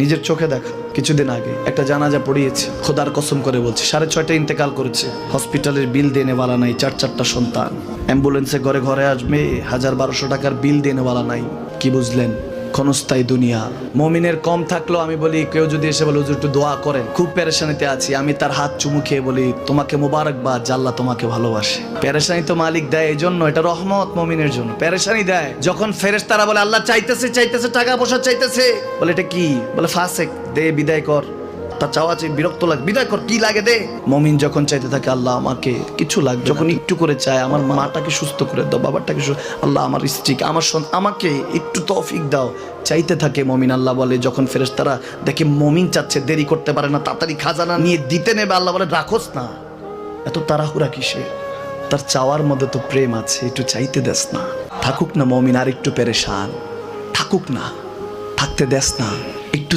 নিজের চোখে দেখা কিছুদিন আগে একটা জানাজা পড়িয়েছে, খোদার কসম করে বলছে 6:30 ইন্তেকাল করেছে। হসপিটালের বিল দেনেওয়ালা নাই, 4 সন্তান। অ্যাম্বুলেন্সে ঘরে ঘরে আসবে, 1000-1200 টাকার বিল দেনেওয়ালা নাই। কি বুঝলেন? ক্ষণস্থায়ী দুনিয়া। মুমিনের কম থাকলেও আমি বলি, কেউ যদি এসে বলে হুজুর একটু দোয়া করেন, খুব পেরেশানিতে আছি, আমি তার হাত চুমু খেয়ে বলি তোমাকে মোবারকবাদ, আল্লাহ তোমাকে ভালোবাসে। পেরেশানি তো মালিক দেয়, এই জন্য এটা রহমত মুমিনের জন্য। পেরেশানি দেয় যখন ফেরেশতারা বলে আল্লাহ চাইতেছে টাকা পয়সা চাইতেছে, বলে এটা কি? বলে ফাসেক, দে বিদায় কর। তার চাওয়া চেয়ে বিরক্ত লাগে, বিদায় কর, কি লাগে দে। মুমিন যখন চাইতে থাকে আল্লাহ আমাকে কিছু লাগবে, যখন একটু করে চায় আমার মাটাকে সুস্থ করে দাও, বাবাটাকে আল্লাহ আমার স্ত্রীকে, আমার আমাকে একটু তৌফিক দাও, চাইতে থাকে মুমিন। আল্লাহ বলে যখন ফেরেশতারা দেখে মুমিন চাচ্ছে, দেরি করতে পারে না, তাড়াতাড়ি খাজানা নিয়ে দিতে নেবে, আল্লাহ বলে রাখোস না, এত তাড়াহুড়া কিসে? তার চাওয়ার মধ্যে তো প্রেম আছে, একটু চাইতে দেস না। থাকুক না মুমিন আর একটু পেরেশান, থাকুক না, থাকতে দেস না, একটু